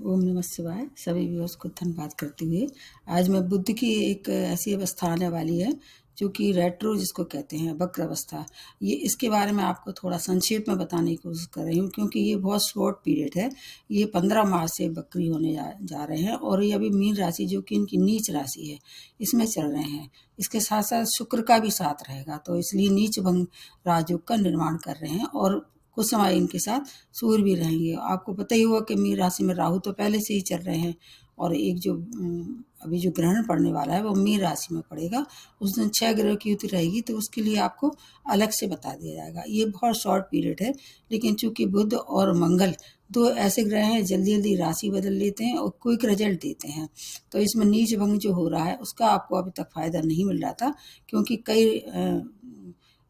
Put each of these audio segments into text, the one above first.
ओम नमः शिवाय। सभी व्यूअर्स को धन्यवाद करते हुए आज मैं बुद्ध की एक ऐसी अवस्था आने वाली है जो कि रेट्रो जिसको कहते हैं, वक्र अवस्था। ये इसके बारे में आपको थोड़ा संक्षेप में बताने की कोशिश कर रही हूँ क्योंकि ये बहुत शॉर्ट पीरियड है। ये 15 मार्च से वक्री होने जा रहे हैं और ये अभी मीन राशि जो कि इनकी नीच राशि है इसमें चल रहे हैं। इसके साथ साथ शुक्र का भी साथ रहेगा, तो इसलिए नीच भंग राजयोग का निर्माण कर रहे हैं और कुछ समय इनके साथ सूर्य भी रहेंगे। आपको पता ही होगा कि मीन राशि में राहु तो पहले से ही चल रहे हैं और एक जो अभी जो ग्रहण पड़ने वाला है वो मीन राशि में पड़ेगा। उस दिन 6 ग्रह की युति रहेगी, तो उसके लिए आपको अलग से बता दिया जाएगा। ये बहुत शॉर्ट पीरियड है, लेकिन चूंकि बुध और मंगल दो ऐसे ग्रह हैं जल्दी जल्दी राशि बदल लेते हैं और क्विक रिजल्ट देते हैं, तो इसमें नीच भंग जो हो रहा है उसका आपको अभी तक फायदा नहीं मिल रहा था क्योंकि कई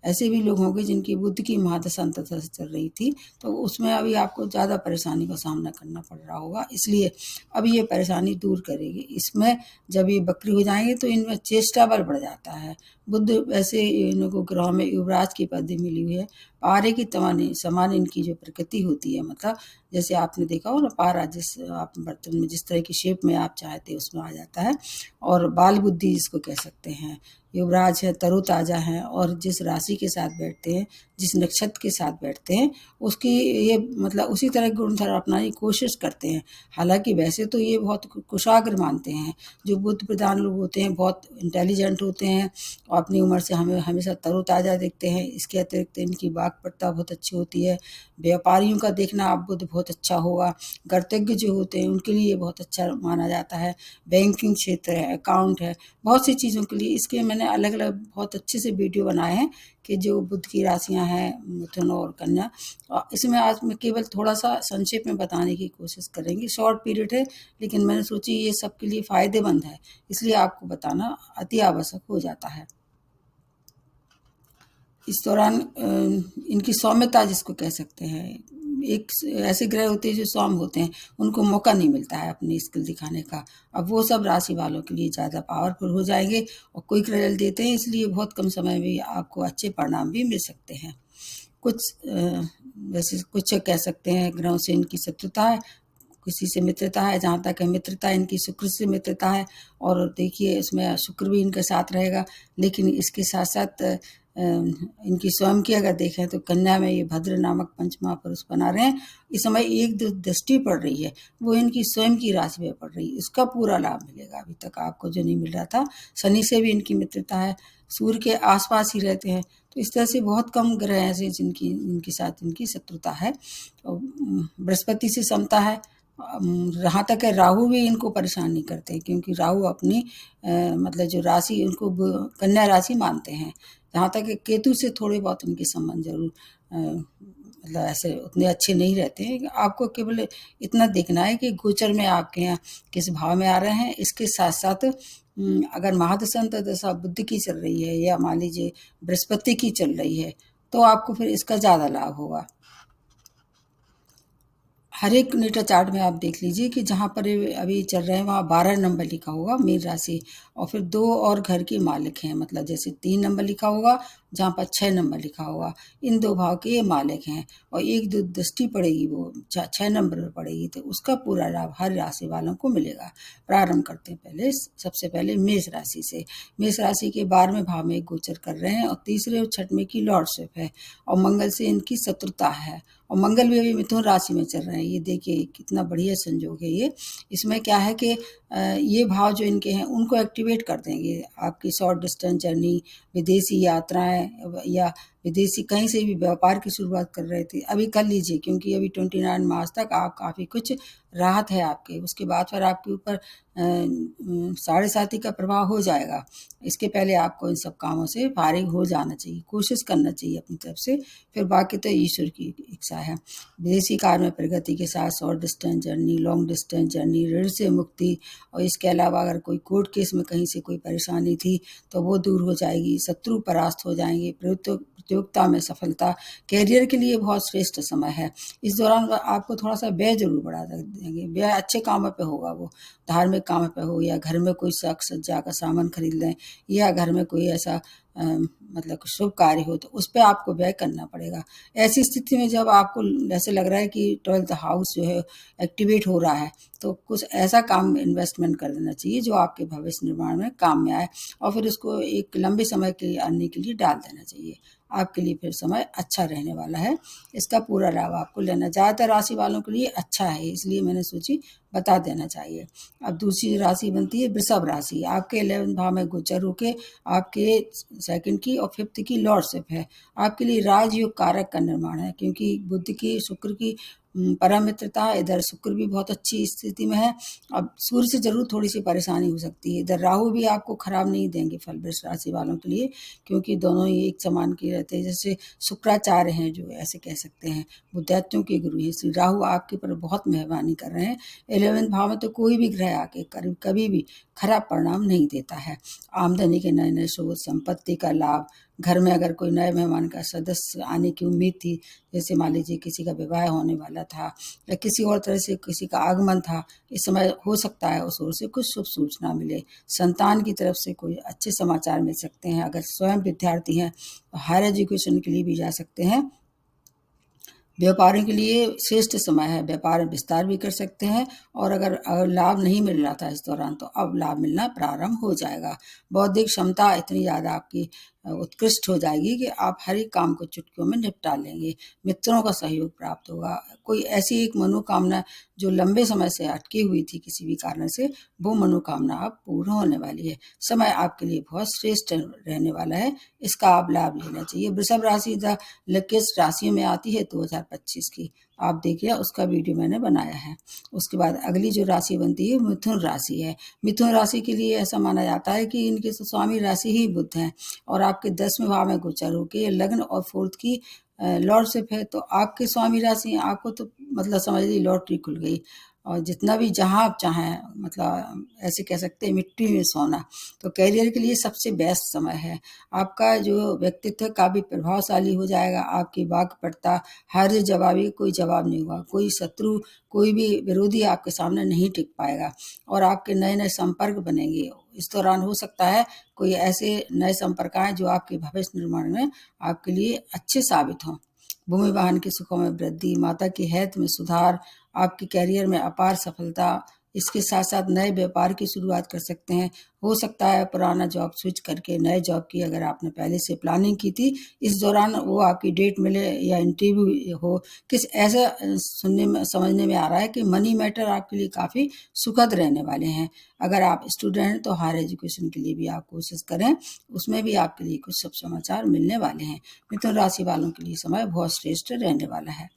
ऐसे भी लोग होंगे जिनकी बुद्ध की महादशा अंतर्दशा चल रही थी, तो उसमें अभी आपको ज़्यादा परेशानी का सामना करना पड़ रहा होगा। इसलिए अब ये परेशानी दूर करेगी। इसमें जब ये बकरी हो जाएंगे तो इनमें चेष्टा बल बढ़ जाता है। बुद्ध वैसे इनको ग्रह में युवराज की पदवी मिली हुई है। पारे की समान इनकी जो प्रकृति होती है, मतलब जैसे आपने देखा हो ना, पारा जिस आप बर्तन में जिस तरह की शेप में आप चाहते उसमें आ जाता है। और बाल बुद्धि जिसको कह सकते हैं, युवराज है, तरोताज़ा है और जिस राशि के साथ बैठते हैं, जिस नक्षत्र के साथ बैठते हैं, उसकी ये मतलब उसी तरह के गुणधर्म अपनाने की कोशिश करते हैं। हालांकि वैसे तो ये बहुत कुशाग्र मानते हैं। जो बुद्ध प्रधान लोग होते हैं बहुत इंटेलिजेंट होते हैं और अपनी उम्र से हमें हमेशा तरोताज़ा दिखते हैं। इसके अतिरिक्त इनकी वाक्पटुता बहुत अच्छी होती है। व्यापारियों का देखना आप बुद्ध बहुत अच्छा होगा। गणितज्ञ जो होते हैं उनके लिए बहुत अच्छा माना जाता है। बैंकिंग क्षेत्र है, अकाउंट है, बहुत सी चीज़ों के लिए इसके मैंने अलग अलग बहुत अच्छे से वीडियो बनाए हैं कि जो बुध की राशियां हैं, मिथुन और कन्या। इसमें आज मैं केवल थोड़ा सा संक्षेप में बताने की कोशिश करेंगे। शॉर्ट पीरियड है, लेकिन मैंने सोची ये सबके लिए फ़ायदेमंद है, इसलिए आपको बताना अति आवश्यक हो जाता है। इस दौरान इनकी सौम्यता जिसको कह सकते हैं, एक ऐसे ग्रह होते हैं जो सौम्य होते हैं, उनको मौका नहीं मिलता है अपनी स्किल दिखाने का। अब वो सब राशि वालों के लिए ज़्यादा पावरफुल हो जाएंगे और क्विक रिजल्ट देते हैं, इसलिए बहुत कम समय में आपको अच्छे परिणाम भी मिल सकते हैं। कुछ वैसे कुछ कह सकते हैं ग्रहों से इनकी शत्रुता है, किसी से मित्रता है। जहाँ तक है मित्रता इनकी शुक्र से मित्रता है और देखिए इसमें शुक्र भी इनके साथ रहेगा। लेकिन इसके साथ साथ इनकी स्वयं की अगर देखें तो कन्या में ये भद्र नामक पंच महापुरुष बना रहे हैं। इस समय एक जो दृष्टि पड़ रही है वो इनकी स्वयं की राशि में पड़ रही है, इसका पूरा लाभ मिलेगा। अभी तक आपको जो नहीं मिल रहा था। शनि से भी इनकी मित्रता है, सूर्य के आसपास ही रहते हैं, तो इस तरह से बहुत कम ग्रह ऐसे जिनकी इनके साथ इनकी शत्रुता है। बृहस्पति से समता है। यहाँ तक है राहु भी इनको परेशान नहीं करते क्योंकि राहु अपनी मतलब जो राशि उनको कन्या राशि मानते हैं। जहाँ तक है केतु से थोड़े बहुत उनके संबंध जरूर मतलब ऐसे उतने अच्छे नहीं रहते हैं। आपको केवल इतना देखना है कि गोचर में आपके यहाँ किस भाव में आ रहे हैं। इसके साथ साथ अगर महादशा अंतर्दशा बुध की चल रही है या मान लीजिए बृहस्पति की चल रही है तो आपको फिर इसका ज़्यादा लाभ होगा। हर एक नेटा चार्ट में आप देख लीजिए कि जहाँ पर अभी चल रहे हैं वहाँ 12 नंबर लिखा होगा मीन राशि, और फिर 2 और घर के मालिक हैं, मतलब जैसे 3 नंबर लिखा होगा जहाँ पर 6 नंबर लिखा होगा, इन 2 भाव के ये मालिक हैं। और एक जो दृष्टि पड़ेगी वो 6 नंबर पर पड़ेगी, तो उसका पूरा लाभ हर राशि वालों को मिलेगा। प्रारंभ करते हैं पहले सबसे पहले मेष राशि से। मेष राशि के 12वें भाव में गोचर कर रहे हैं और तीसरे और छठवें की लॉर्डशिप है और मंगल से इनकी शत्रुता है और मंगल भी अभी मिथुन राशि में चल रहे हैं। ये देखिए कितना बढ़िया संयोग है ये। इसमें क्या है कि ये भाव जो इनके हैं उनको एक्टिवेट कर देंगे। आपकी शॉर्ट डिस्टेंस जर्नी, विदेशी यात्राएं या विदेशी कहीं से भी व्यापार की शुरुआत कर रहे थे अभी कर लीजिए, क्योंकि अभी 29 मार्च तक आप काफ़ी कुछ राहत है आपके। उसके बाद फिर आपके ऊपर साढ़े साथी का प्रभाव हो जाएगा। इसके पहले आपको इन सब कामों से फारिग हो जाना चाहिए, कोशिश करना चाहिए अपनी तरफ से, फिर बाकी तो ईश्वर की इच्छा है। विदेशी कार्य में प्रगति के साथ short distance journey, long distance journey, ऋण से मुक्ति, और इसके अलावा अगर कोई कोर्ट केस में कहीं से कोई परेशानी थी तो वो दूर हो जाएगी। शत्रु परास्त हो जाएंगे, प्रतियोगिता में सफलता, कैरियर के लिए बहुत श्रेष्ठ समय है। इस दौरान आपको थोड़ा सा व्यय जरूर बढ़ा देंगे, व्यय अच्छे कामों पे होगा, वो धार्मिक कामों पे हो, या घर में कोई शक सज्जा का सामान खरीद लें, या घर में कोई ऐसा मतलब शुभ कार्य हो तो उस पे आपको व्यय करना पड़ेगा। ऐसी स्थिति में जब आपको ऐसे लग रहा है कि 12th हाउस जो है एक्टिवेट हो रहा है, तो कुछ ऐसा काम इन्वेस्टमेंट कर देना चाहिए जो आपके भविष्य निर्माण में काम में आए, और फिर उसको एक लंबे समय के आने के लिए डाल देना चाहिए। आपके लिए फिर समय अच्छा रहने वाला है, इसका पूरा लाभ आपको लेना। ज़्यादातर राशि वालों के लिए अच्छा है, इसलिए मैंने सोची बता देना चाहिए। अब दूसरी राशि बनती है वृषभ राशि। आपके 11वें भाव में गोचर होके आपके सेकंड की और फिफ्थ की लॉर्डशिप है। आपके लिए राजयोग कारक का निर्माण है, क्योंकि बुध की शुक्र की परम मित्रता, इधर शुक्र भी बहुत अच्छी स्थिति में है। अब सूर्य से जरूर थोड़ी सी परेशानी हो सकती है। इधर राहु भी आपको खराब नहीं देंगे फल वृष राशि वालों के लिए, क्योंकि दोनों ही एक समान के रहते हैं। जैसे शुक्राचार्य हैं, जो ऐसे कह सकते हैं बुद्धात्यों के गुरु हैं, श्री राहु आपके पर बहुत मेहरबानी कर रहे हैं। 11वें भाव में तो कोई भी ग्रह आके कभी भी खराब परिणाम नहीं देता है। आमदनी के नए नए स्रोत, संपत्ति का लाभ, घर में अगर कोई नए मेहमान का सदस्य आने की उम्मीद थी, जैसे मान लीजिए किसी का विवाह होने वाला था या किसी और तरह से किसी का आगमन था, इस समय हो सकता है उस ओर से कुछ शुभ सूचना मिले। संतान की तरफ से कोई अच्छे समाचार मिल सकते हैं। अगर स्वयं विद्यार्थी हैं तो हायर एजुकेशन के लिए भी जा सकते हैं। व्यापारियों के लिए श्रेष्ठ समय है, व्यापार विस्तार भी कर सकते हैं। और अगर लाभ नहीं मिल रहा था इस दौरान, तो अब लाभ मिलना प्रारंभ हो जाएगा। बौद्धिक क्षमता इतनी ज़्यादा आपकी उत्कृष्ट हो जाएगी कि आप हर एक काम को चुटकियों में निपटा लेंगे। मित्रों का सहयोग प्राप्त होगा। कोई ऐसी एक मनोकामना जो लंबे समय से अटकी हुई थी किसी भी कारण से, वो मनोकामना अब पूर्ण होने वाली है। समय आपके लिए बहुत श्रेष्ठ रहने वाला है, इसका आप लाभ लेना चाहिए। वृषभ राशि द लकीस्ट राशियों में आती है 2025 की। आप देखिए, उसका वीडियो मैंने बनाया है। उसके बाद अगली जो राशि बनती है मिथुन राशि है। मिथुन राशि के लिए ऐसा माना जाता है कि इनके स्वामी राशि ही बुध हैं, और आपके 10वें भाव में गोचर होके लग्न और फोर्थ की लॉर्डशिप है, तो आपके स्वामी राशि हैं। आपको तो मतलब समझ लीजिए लॉटरी खुल गई, और जितना भी जहाँ आप चाहें, मतलब ऐसे कह सकते हैं मिट्टी में सोना। तो कैरियर के लिए सबसे बेस्ट समय है। आपका जो व्यक्तित्व काफ़ी प्रभावशाली हो जाएगा। आपकी वाक्पटुता, हर जवाबी कोई जवाब नहीं होगा, कोई शत्रु, कोई भी विरोधी आपके सामने नहीं टिक पाएगा, और आपके नए नए संपर्क बनेंगे। इस दौरान हो सकता है कोई ऐसे नए संपर्क आए जो आपके भविष्य निर्माण में आपके लिए अच्छे साबित हों। भूमि वाहन के सुखों में वृद्धि, माता की हेल्थ में सुधार, आपके कैरियर में अपार सफलता। इसके साथ साथ नए व्यापार की शुरुआत कर सकते हैं। हो सकता है पुराना जॉब स्विच करके नए जॉब की अगर आपने पहले से प्लानिंग की थी, इस दौरान वो आपकी डेट मिले या इंटरव्यू हो। किस ऐसा सुनने में समझने में आ रहा है कि मनी मैटर आपके लिए काफ़ी सुखद रहने वाले हैं। अगर आप स्टूडेंट हैं तो हायर एजुकेशन के लिए भी आप कोशिश करें, उसमें भी आपके लिए कुछ शुभ समाचार मिलने वाले हैं। मिथुन राशि वालों के लिए समय बहुत श्रेष्ठ रहने वाला है।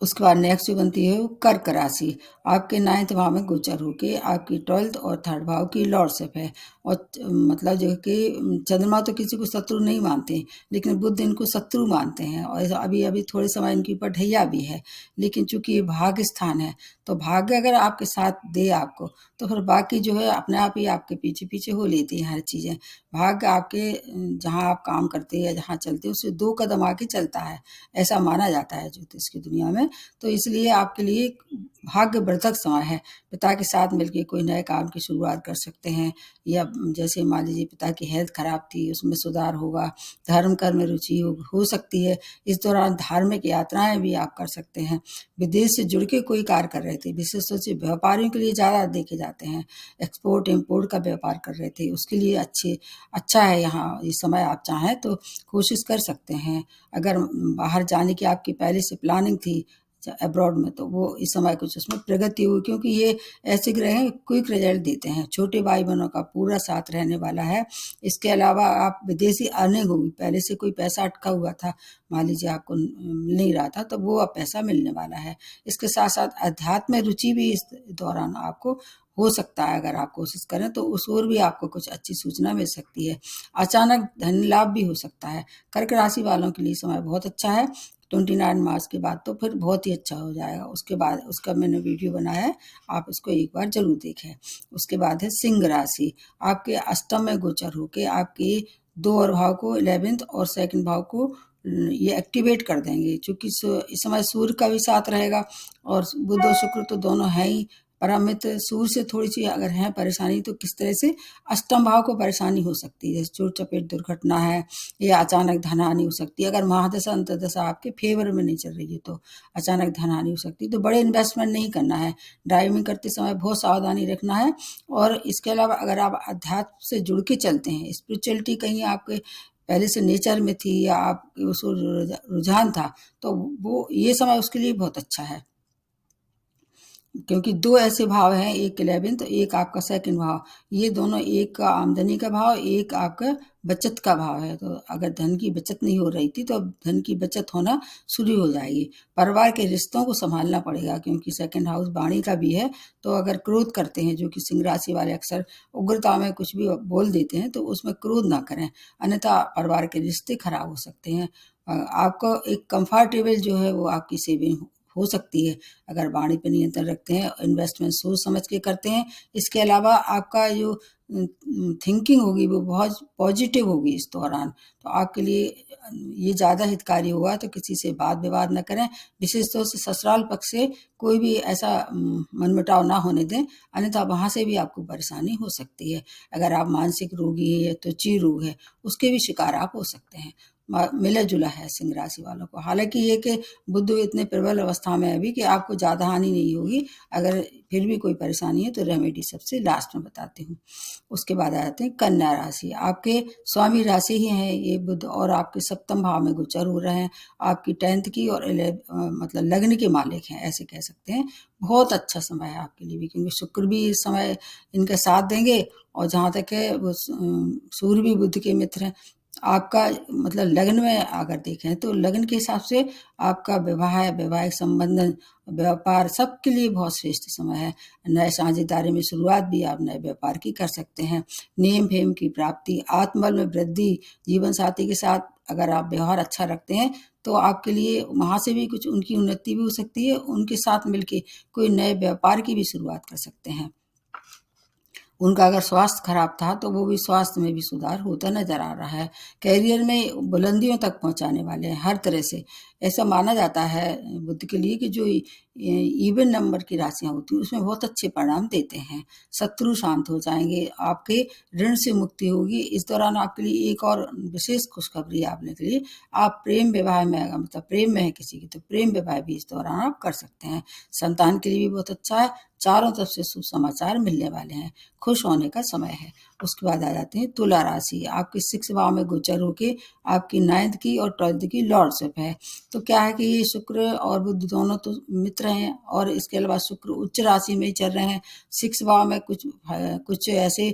उसके बाद नेक्स्ट जो बनती है वो कर्क राशि। आपके 9वें भाव में गोचर होके आपकी 12th और 3rd भाव की लॉर्डशिप है। और मतलब जो है कि चंद्रमा तो किसी को शत्रु नहीं मानते, लेकिन बुध इनको शत्रु मानते हैं, और अभी अभी थोड़े समय इनके ऊपर ढैया भी है। लेकिन चूंकि ये भाग्य स्थान है, तो भाग्य अगर आपके साथ दे आपको, तो फिर बाकी जो है अपने आप ही आपके पीछे पीछे हो लेती हैं हर चीज़ें। भाग्य आपके जहाँ आप काम करते हैं या जहाँ चलते हैं उससे 2 कदम आगे चलता है, ऐसा माना जाता है ज्योतिष की दुनिया में। तो इसलिए आपके लिए भाग्यवर्धक समय है। पिता के साथ मिलकर कोई नए काम की शुरुआत कर सकते हैं, या जैसे मान लीजिए पिता की हेल्थ खराब थी, उसमें सुधार होगा। धर्म कर्म में रुचि हो सकती है। इस दौरान धार्मिक यात्राएं भी आप कर सकते हैं। विदेश से जुड़ के कोई कार्य कर रहे थे, विशेष रूप से व्यापारियों के लिए ज़्यादा देखे जाते हैं। एक्सपोर्ट इम्पोर्ट का व्यापार कर रहे थे, उसके लिए अच्छा है यहाँ इस समय। आप चाहें तो कोशिश कर सकते हैं। अगर बाहर जाने की आपकी पहले से प्लानिंग थी अब्रॉड में, तो वो इस समय कुछ उसमें प्रगति हुई, क्योंकि ये ऐसे ग्रह हैं क्विक रिजल्ट देते हैं। छोटे भाई बहनों का पूरा साथ रहने वाला है। इसके अलावा आप विदेशी अर्निंग होगी, पहले से कोई पैसा अटका हुआ था, मान लीजिए आपको मिल नहीं रहा था, तो वो अब पैसा मिलने वाला है। इसके साथ साथ अध्यात्म में रुचि भी इस दौरान आपको हो सकता है। अगर आप कोशिश करें तो उस ओर भी आपको कुछ अच्छी सूचना मिल सकती है। अचानक धन लाभ भी हो सकता है। कर्क राशि वालों के लिए समय बहुत अच्छा है। 29 मार्च के बाद तो फिर बहुत ही अच्छा हो जाएगा। उसके बाद उसका मैंने वीडियो बनाया है, आप उसको एक बार जरूर देखें। उसके बाद है सिंह राशि। आपके अष्टम में गोचर होके आपकी दो और भाव को 11th और सेकंड भाव को ये एक्टिवेट कर देंगे। चूंकि इस समय सूर्य का भी साथ रहेगा और बुध और शुक्र तो दोनों हैं ही परमित। सूर्य से थोड़ी सी अगर है परेशानी तो किस तरह से अष्टम भाव को परेशानी हो सकती है, जैसे चोट चपेट दुर्घटना है या अचानक धनहानि हो सकती है। अगर महादशा अंतर्दशा आपके फेवर में नहीं चल रही है तो अचानक धनहानि हो सकती है। तो बड़े इन्वेस्टमेंट नहीं करना है, ड्राइविंग करते समय बहुत सावधानी रखना है। और इसके अलावा अगर आप अध्यात्म से जुड़ के चलते हैं, स्पिरिचुअलिटी कहीं आपके पहले से नेचर में थी या आप उसको रुझान था, तो वो ये समय उसके लिए बहुत अच्छा है। क्योंकि दो ऐसे भाव हैं, एक 11th एक आपका सेकंड भाव, ये दोनों, एक का आमदनी का भाव, एक आपका बचत का भाव है। तो अगर धन की बचत नहीं हो रही थी तो अब धन की बचत होना शुरू हो जाएगी। परिवार के रिश्तों को संभालना पड़ेगा क्योंकि सेकंड हाउस वाणी का भी है। तो अगर क्रोध करते हैं, जो कि सिंह राशि वाले अक्सर उग्रता में कुछ भी बोल देते हैं, तो उसमें क्रोध ना करें, अन्यथा परिवार के रिश्ते खराब हो सकते हैं। आपको एक कंफर्टेबल जो है वो आपकी सेविंग हो सकती है अगर वाणी पर नियंत्रण रखते हैं, इन्वेस्टमेंट सोच समझ के करते हैं। इसके अलावा आपका जो थिंकिंग होगी वो बहुत पॉजिटिव होगी इस दौरान, तो आपके लिए ये ज़्यादा हितकारी होगा। तो किसी से वाद विवाद न करें, विशेष तौर से ससुराल पक्ष से कोई भी ऐसा मनमुटाव ना होने दें, अन्यथा वहाँ से भी आपको परेशानी हो सकती है। अगर आप मानसिक रोगी है, त्वचा रोग है, उसके भी शिकार आप हो सकते हैं। मिला जुला है सिंह राशि वालों को। हालांकि ये कि बुध इतने प्रबल अवस्था में है अभी कि आपको ज़्यादा हानि नहीं होगी। अगर फिर भी कोई परेशानी है तो रेमेडी सबसे लास्ट में बताती हूँ। उसके बाद आ जाते हैं कन्या राशि। आपके स्वामी राशि ही हैं ये बुध, और आपके सप्तम भाव में गोचर हो रहे हैं। आपकी 10th की और मतलब लग्न के मालिक हैं, ऐसे कह सकते हैं। बहुत अच्छा समय है आपके लिए भी, क्योंकि शुक्र भी इस समय इनका साथ देंगे, और जहाँ तक है वो सूर्य भी बुध के मित्र हैं। आपका मतलब लग्न में अगर देखें तो लग्न के हिसाब से आपका विवाह, वैवाहिक संबंध, व्यापार सबके लिए बहुत श्रेष्ठ समय है। नए साझेदारी में शुरुआत भी आप नए व्यापार की कर सकते हैं। नेम फेम की प्राप्ति, आत्मबल में वृद्धि, जीवन साथी के साथ अगर आप व्यवहार अच्छा रखते हैं तो आपके लिए वहाँ से भी कुछ उनकी उन्नति भी हो सकती है। उनके साथ मिलके कोई नए व्यापार की भी शुरुआत कर सकते हैं। उनका अगर स्वास्थ्य खराब था तो वो भी स्वास्थ्य में भी सुधार होता नजर आ रहा है। करियर में बुलंदियों तक पहुंचाने वाले हैं हर तरह से। ऐसा माना जाता है बुध के लिए कि जो इवन नंबर की राशियां होती हैं उसमें बहुत अच्छे परिणाम देते हैं। शत्रु शांत हो जाएंगे, आपके ऋण से मुक्ति होगी। इस दौरान आपके लिए एक और विशेष खुशखबरी आपने के लिए, आप प्रेम विवाह में अगर मतलब प्रेम में है किसी की, तो प्रेम विवाह भी इस दौरान आप कर सकते हैं। संतान के लिए भी बहुत अच्छा है। चारों तरफ से शुभ समाचार मिलने वाले हैं, खुश होने का समय है। उसके बाद आ जाते हैं तुला राशि। आपके 6 भाव में गोचर होके आपकी 9th की और 12th की लॉर्डशिप है। तो क्या है कि ये शुक्र और बुध दोनों तो मित्र हैं, और इसके अलावा शुक्र उच्च राशि में ही चल रहे हैं। 6 भाव में कुछ ऐसे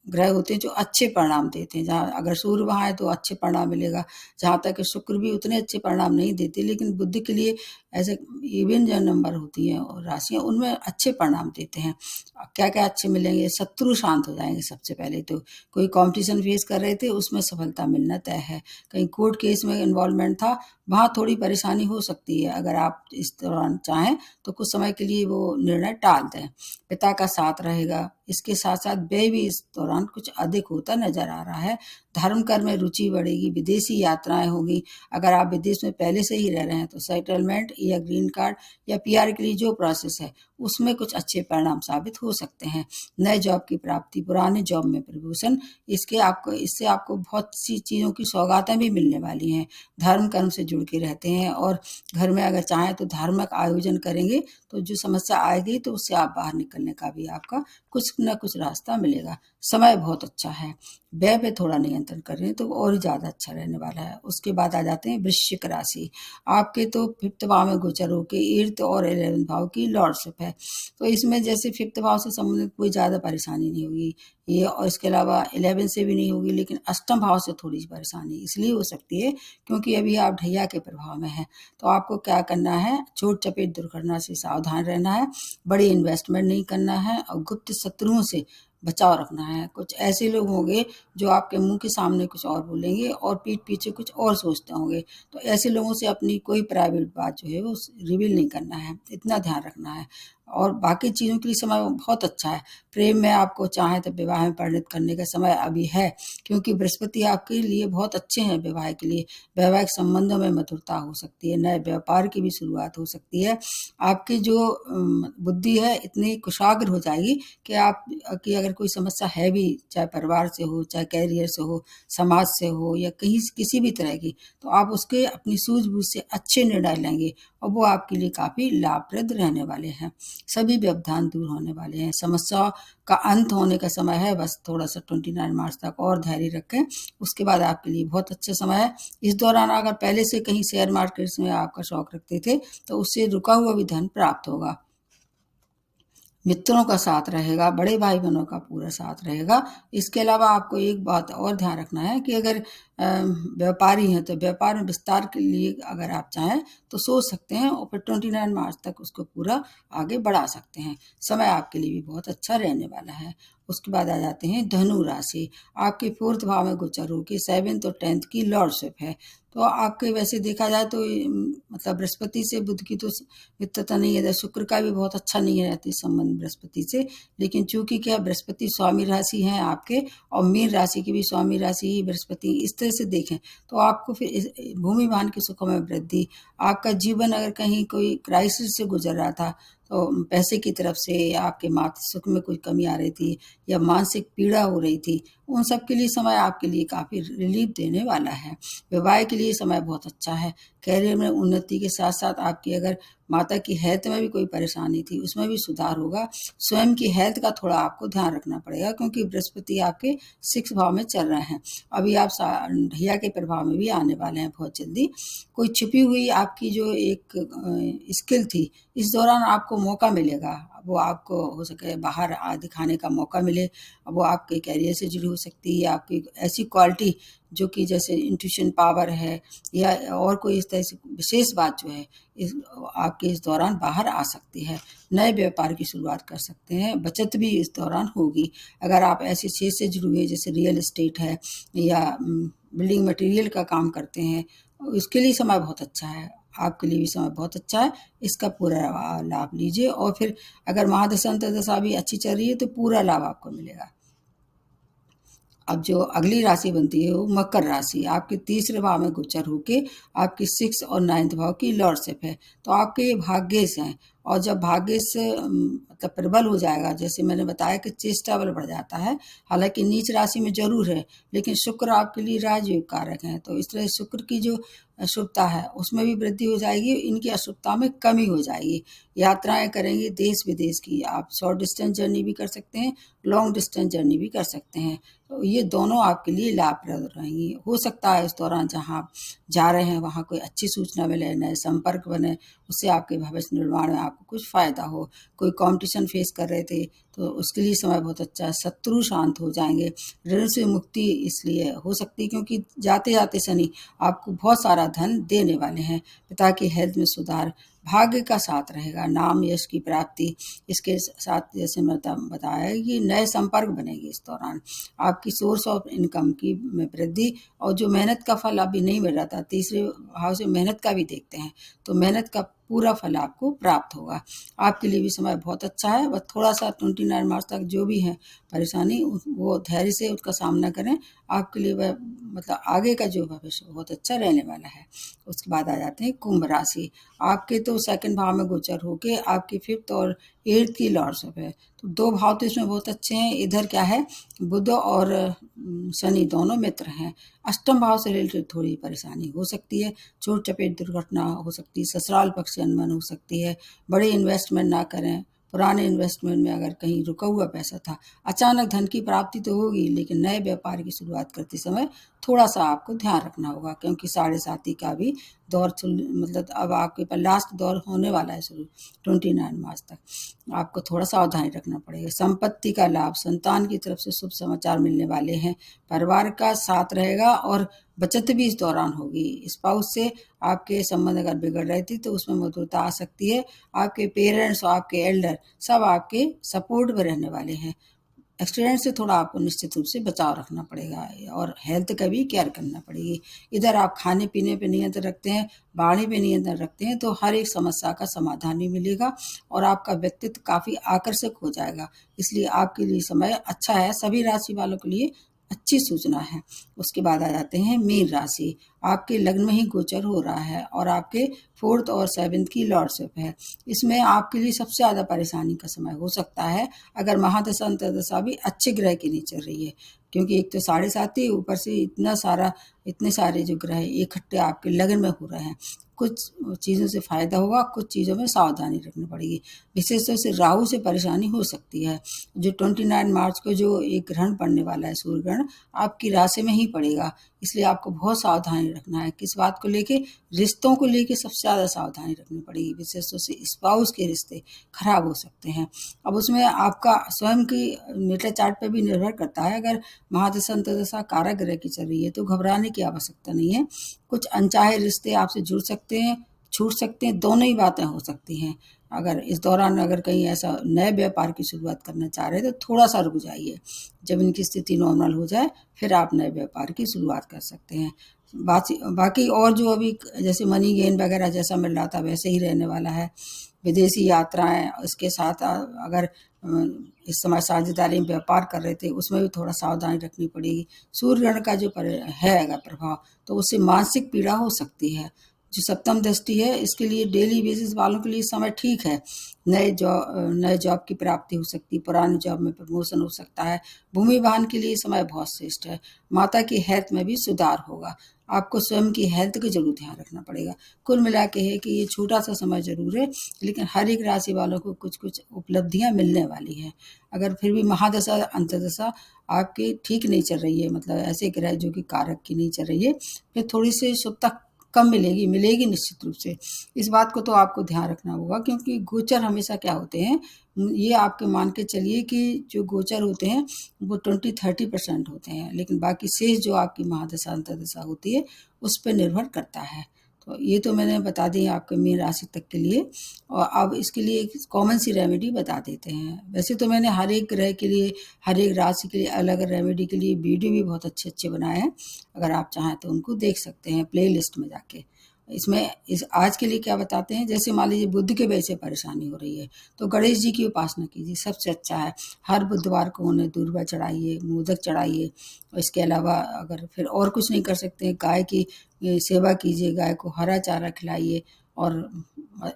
ग्रह होते हैं जो अच्छे परिणाम देते हैं। जहाँ अगर सूर्य वहाँ है तो अच्छे परिणाम मिलेगा। जहाँ तक शुक्र भी उतने अच्छे परिणाम नहीं देते, लेकिन बुद्धि के लिए ऐसे इवन जो नंबर होती हैं और राशियाँ उनमें अच्छे परिणाम देते हैं। क्या क्या अच्छे मिलेंगे? शत्रु शांत हो जाएंगे सबसे पहले तो। कोई कंपटीशन फेस कर रहे थे उसमें सफलता मिलना तय है। कहीं कोर्ट केस में इन्वॉल्वमेंट था, वहाँ थोड़ी परेशानी हो सकती है। अगर आप इस दौरान चाहें तो कुछ समय के लिए वो निर्णय टाल दें। पिता का साथ रहेगा। इसके साथ साथ व्यय भी इस दौरान कुछ अधिक होता नजर आ रहा है। धर्म कर्म में रुचि बढ़ेगी, विदेशी यात्राएं होगी। अगर आप विदेश में पहले से ही रह रहे हैं तो सेटलमेंट या ग्रीन कार्ड या पीआर के लिए जो प्रोसेस है उसमें कुछ अच्छे परिणाम साबित हो सकते हैं। नए जॉब की प्राप्ति, पुराने जॉब में प्रमोशन, इससे आपको बहुत सी चीज़ों की सौगातें भी मिलने वाली हैं। धर्म कर्म से जुड़ के रहते हैं और घर में अगर चाहें तो धार्मिक आयोजन करेंगे तो जो समस्या आएगी तो उससे आप बाहर निकलने का भी आपका कुछ न कुछ रास्ता मिलेगा। समय बहुत अच्छा है। व्यय पे थोड़ा नियंत्रण करें तो और ही ज़्यादा अच्छा रहने वाला है। उसके बाद आ जाते हैं वृश्चिक राशि। आपके तो 5th भाव में गोचर होके 8th और 11th भाव की लॉर्डशिप है। तो इसमें जैसे 5th भाव से संबंधित कोई ज़्यादा परेशानी नहीं होगी ये, और इसके अलावा 11 से भी नहीं होगी। लेकिन अष्टम भाव से थोड़ी सी परेशानी इसलिए हो सकती है क्योंकि अभी आप ढैया के प्रभाव में हैं। तो आपको क्या करना है? चोट चपेट दुर्घटना से सावधान रहना है, बड़ी इन्वेस्टमेंट नहीं करना है, और गुप्त शत्रुओं से बचाव रखना है। कुछ ऐसे लोग होंगे जो आपके मुंह के सामने कुछ और बोलेंगे और पीठ पीछे कुछ और सोचते होंगे। तो ऐसे लोगों से अपनी कोई प्राइवेट बात जो है वो रिवील नहीं करना है, इतना ध्यान रखना है। और बाकी चीज़ों के लिए समय बहुत अच्छा है। प्रेम में आपको चाहें तो विवाह में परिणत करने का समय अभी है, क्योंकि बृहस्पति आपके लिए बहुत अच्छे हैं विवाह के लिए। वैवाहिक संबंधों में मधुरता हो सकती है, नए व्यापार की भी शुरुआत हो सकती है। आपकी जो बुद्धि है इतनी कुशाग्र हो जाएगी कि आप की अगर कोई समस्या है भी, चाहे परिवार से हो, चाहे कैरियर से हो, समाज से हो या कहीं किसी भी तरह की, तो आप उसके अपनी सूझबूझ से अच्छे निर्णय लेंगे और वो आपके लिए काफ़ी लाभप्रद रहने वाले हैं। सभी व्यवधान दूर होने वाले हैं। समस्या का अंत होने का समय है, बस थोड़ा-सा 29 मार्च तक और धैर्य रखें, उसके बाद आपके लिए बहुत अच्छा समय है। इस दौरान अगर पहले से कहीं शेयर मार्केट्स में आपका शौक रखते थे, तो उससे रुका हुआ भी धन प्राप्त होगा। मित्रों का साथ रहेगा, बड़े भाई-बहनों का पूरा साथ रहेगा। इसके अलावा आपको एक बात और ध्यान रखना है कि अगर व्यापारी हैं तो व्यापार में विस्तार के लिए अगर आप चाहें तो सोच सकते हैं और फिर 29 मार्च तक उसको पूरा आगे बढ़ा सकते हैं। समय आपके लिए भी बहुत अच्छा रहने वाला है। उसके बाद आ जाते हैं धनु राशि। आपके 4th भाव में गोचर होके 7th और 10th की लॉर्डशिप है। तो आपके वैसे देखा जाए तो मतलब बृहस्पति से बुध की तो मित्रता नहीं है, शुक्र का भी बहुत अच्छा नहीं रहती संबंध बृहस्पति से। लेकिन चूंकि क्या बृहस्पति स्वामी राशि हैं आपके और मीन राशि की भी स्वामी राशि ही बृहस्पति, इस तरह से देखें तो आपको फिर भूमि वाहन के सुखों में वृद्धि, आपका जीवन अगर कहीं कोई क्राइसिस से गुजर रहा था तो पैसे की तरफ से या आपके मानसिक सुख में कोई कमी आ रही थी या मानसिक पीड़ा हो रही थी, उन सब के लिए समय आपके लिए काफ़ी रिलीफ देने वाला है। विवाह के लिए समय बहुत अच्छा है। कैरियर में उन्नति के साथ साथ आपकी अगर माता की हेल्थ में भी कोई परेशानी थी, उसमें भी सुधार होगा। स्वयं की हेल्थ का थोड़ा आपको ध्यान रखना पड़ेगा, क्योंकि बृहस्पति आपके 6 भाव में चल रहे हैं। अभी आप ढैया के प्रभाव में भी आने वाले हैं बहुत जल्दी। कोई छिपी हुई आपकी जो एक स्किल थी, इस दौरान आपको मौका मिलेगा। वो आपको हो सके बाहर दिखाने का मौका मिले। वो आपके कैरियर से जुड़ी हो सकती है, आपकी ऐसी क्वालिटी जो कि जैसे इंट्यूशन पावर है या और कोई इस तरह से विशेष बात जो है इस आपके इस दौरान बाहर आ सकती है। नए व्यापार की शुरुआत कर सकते हैं, बचत भी इस दौरान होगी। अगर आप ऐसे क्षेत्र से जुड़े हुए जैसे रियल एस्टेट है या बिल्डिंग मटेरियल का काम करते हैं, उसके लिए समय बहुत अच्छा है। आपके लिए भी समय बहुत अच्छा है, इसका पूरा लाभ लीजिए और फिर अगर महादशा अंतर्दशा भी अच्छी चल रही है तो पूरा लाभ आपको मिलेगा। अब जो अगली राशि बनती है वो मकर राशि। आपके 3रे भाव में गोचर होके आपकी 6 और 9th भाव की लॉर्डशिप है। तो आपके ये भाग्येश हैं और जब भाग्येश मतलब प्रबल हो जाएगा, जैसे मैंने बताया कि चेष्टा बल बढ़ जाता है, हालांकि नीच राशि में जरूर है, लेकिन शुक्र आपके लिए राजयोग कारक हैं, तो इस तरह शुक्र की जो अशुभता है उसमें भी वृद्धि हो जाएगी, इनकी अशुभता में कमी हो जाएगी। यात्राएं करेंगे देश विदेश की, आप शॉर्ट डिस्टेंस जर्नी भी कर सकते हैं, लॉन्ग डिस्टेंस जर्नी भी कर सकते हैं। तो ये दोनों आपके लिए लाभप्रद रहेंगी। हो सकता है इस दौरान जहाँ आप जा रहे हैं वहाँ कोई अच्छी सूचना मिले, नए संपर्क बने, उससे आपके भविष्य निर्माण में आपको कुछ फ़ायदा हो। कोई कंपटीशन फेस कर रहे थे तो उसके लिए समय बहुत अच्छा है। शत्रु शांत हो जाएंगे। ऋण से मुक्ति इसलिए हो सकती है क्योंकि जाते जाते शनि आपको बहुत सारा धन देने वाले हैं। पिता की हेल्थ में सुधार, भाग्य का साथ रहेगा, नाम यश की प्राप्ति, इसके साथ जैसे मैं बताया कि नए संपर्क बनेंगे इस दौरान। आपकी सोर्स ऑफ इनकम की में वृद्धि और जो मेहनत का फल अभी नहीं मिल रहा था, 3रे भाव से मेहनत का भी देखते हैं, तो मेहनत का पूरा फल आपको प्राप्त होगा। आपके लिए भी समय बहुत अच्छा है, बस थोड़ा-सा 29 मार्च तक जो भी है परेशानी वो धैर्य से उसका सामना करें। आपके लिए वह मतलब आगे का जो भविष्य बहुत अच्छा रहने वाला है। उसके बाद आ जाते हैं कुंभ राशि। आपके तो 2nd भाव में गोचर होके आपकी 5th और 8th की लॉर्डशिप है, तो 2 भाव तो इसमें बहुत अच्छे हैं। इधर क्या है, बुध और शनि दोनों मित्र हैं। अष्टम भाव से रिलेटेड थोड़ी परेशानी हो सकती है, चोट चपेट दुर्घटना हो सकती है, ससुराल पक्ष से अनबन हो सकती है। बड़े इन्वेस्टमेंट ना करें, पुराने इन्वेस्टमेंट में अगर कहीं रुका हुआ पैसा था, अचानक धन की प्राप्ति तो होगी, लेकिन नए व्यापार की शुरुआत करते समय थोड़ा-सा आपको ध्यान रखना होगा, क्योंकि साढ़े साती का भी दौर मतलब अब आपके पास लास्ट दौर होने वाला है शुरू 29 मार्च तक। आपको थोड़ा सावधानी रखना पड़ेगा। संपत्ति का लाभ, संतान की तरफ से शुभ समाचार मिलने वाले हैं, परिवार का साथ रहेगा और बचत भी इस दौरान होगी। स्पाउस से आपके संबंध अगर बिगड़ रहे थे तो उसमें मधुरता आ सकती है। आपके पेरेंट्स और आपके एल्डर सब आपके सपोर्ट में रहने वाले हैं। एक्सीडेंट से थोड़ा आपको निश्चित रूप से बचाव रखना पड़ेगा और हेल्थ का भी केयर करना पड़ेगी। इधर आप खाने पीने पे नियंत्रण रखते हैं, वाणी पे नियंत्रण रखते हैं, तो हर एक समस्या का समाधान भी मिलेगा और आपका व्यक्तित्व काफ़ी आकर्षक हो जाएगा। इसलिए आपके लिए समय अच्छा है, सभी राशि वालों के लिए अच्छी सूचना है। उसके बाद आ जाते हैं मीन राशि। आपके लग्न में ही गोचर हो रहा है और आपके 4th और 7th की लॉर्डशिप है। इसमें आपके लिए सबसे ज़्यादा परेशानी का समय हो सकता है अगर महादशा अंतर्दशा भी अच्छे ग्रह की नहीं चल रही है, क्योंकि एक तो 7.5 ऊपर से इतने सारे जो ग्रह इकट्ठे आपके लगन में हो रहे हैं। कुछ चीज़ों से फ़ायदा होगा, कुछ चीज़ों में सावधानी रखनी पड़ेगी। विशेष तौर से राहु से परेशानी हो सकती है। जो 29 मार्च को जो एक ग्रहण पड़ने वाला है, सूर्य ग्रहण, आपकी राशि में ही पड़ेगा, इसलिए आपको बहुत सावधानी रखना है। किस बात को लेके? रिश्तों को लेके सबसे ज़्यादा सावधानी रखनी पड़ेगी। विशेष तौर से स्पाउस के रिश्ते खराब हो सकते हैं। अब उसमें आपका स्वयं की नेटल चार्ट पे भी निर्भर करता है। अगर महादशा अंतर्दशा कारक ग्रह की चल रही है तो घबराने की आवश्यकता नहीं है। कुछ अनचाहे रिश्ते आपसे जुड़ सकते हैं, छूट सकते हैं, दोनों ही बातें हो सकती हैं। अगर इस दौरान अगर कहीं ऐसा नए व्यापार की शुरुआत करना चाह रहे हैं तो थोड़ा सा रुक जाइए। जब इनकी स्थिति नॉर्मल हो जाए फिर आप नए व्यापार की शुरुआत कर सकते हैं। बाकी और जो अभी जैसे मनी गेन वगैरह जैसा मिल रहा था वैसे ही रहने वाला है। विदेशी यात्राएं, उसके साथ अगर इस समय साझेदारी में व्यापार कर रहे थे उसमें भी थोड़ा सावधानी रखनी पड़ेगी। सूर्य ग्रहण का जो है अगर प्रभाव, तो उससे मानसिक पीड़ा हो सकती है। जो सप्तम दृष्टि है इसके लिए डेली बेसिस वालों के लिए समय ठीक है। नए जॉब की प्राप्ति हो सकती है, पुराने जॉब में प्रमोशन हो सकता है। भूमि वाहन के लिए समय बहुत श्रेष्ठ है। माता की हेल्थ में भी सुधार होगा। आपको स्वयं की हेल्थ का जरूर ध्यान रखना पड़ेगा। कुल मिला के है कि ये छोटा सा समय जरूर है, लेकिन हर एक राशि वालों को कुछ कुछ उपलब्धियां मिलने वाली हैं। अगर फिर भी महादशा अंतर्दशा आपकी ठीक नहीं चल रही है, मतलब ऐसे ग्रह जो कि कारक की नहीं चल रही है, फिर थोड़ी सी शुभता कम मिलेगी निश्चित रूप से। इस बात को तो आपको ध्यान रखना होगा, क्योंकि गोचर हमेशा क्या होते हैं, ये आपके मान के चलिए कि जो गोचर होते हैं वो 20-30% होते हैं, लेकिन बाकी शेष जो आपकी महादशा अंतर्दशा होती है उस पर निर्भर करता है। तो ये तो मैंने बता दी आपके मीन राशि तक के लिए। और अब इसके लिए एक कॉमन सी रेमेडी बता देते हैं। वैसे तो मैंने हर एक ग्रह के लिए, हर एक राशि के लिए अलग रेमेडी के लिए वीडियो भी बहुत अच्छे अच्छे बनाए हैं। अगर आप चाहें तो उनको देख सकते हैं प्ले लिस्ट में जाके। इसमें आज के लिए क्या बताते हैं, जैसे मान लीजिए बुध के वजह से परेशानी हो रही है तो गणेश जी की उपासना कीजिए, सबसे अच्छा है। हर बुधवार को उन्हें दूर्वा चढ़ाइए, मोदक चढ़ाइए। और इसके अलावा अगर फिर और कुछ नहीं कर सकते हैं, गाय की सेवा कीजिए, गाय को हरा चारा खिलाइए। और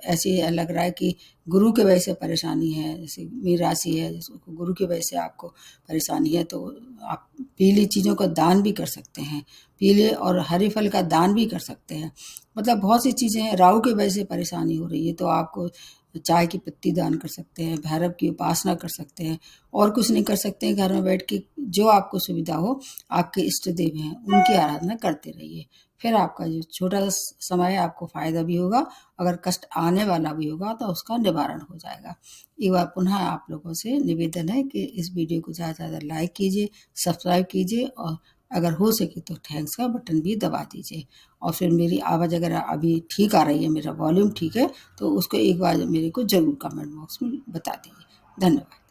ऐसे लग रहा है कि गुरु के वजह से परेशानी है, जैसे मीन राशि है जिसको गुरु की वजह से आपको परेशानी है, तो आप पीली चीज़ों का दान भी कर सकते हैं। पीले और हरे फल का दान भी कर सकते हैं। मतलब बहुत सी चीज़ें हैं। राहु की वजह से परेशानी हो रही है तो आपको चाय की पत्ती दान कर सकते हैं, भैरव की उपासना कर सकते हैं। और कुछ नहीं कर सकते हैं, घर में बैठ के जो आपको सुविधा हो, आपके इष्ट देव हैं उनकी आराधना करते रहिए। फिर आपका जो छोटा सा समय है आपको फ़ायदा भी होगा, अगर कष्ट आने वाला भी होगा तो उसका निवारण हो जाएगा। एक बार पुनः आप लोगों से निवेदन है कि इस वीडियो को ज़्यादा से ज़्यादा लाइक कीजिए, सब्सक्राइब कीजिए और अगर हो सके तो थैंक्स का बटन भी दबा दीजिए। और फिर मेरी आवाज़ अगर अभी ठीक आ रही है, मेरा वॉल्यूम ठीक है, तो उसको एक बार मेरे को ज़रूर कमेंट बॉक्स में बता दीजिए। धन्यवाद।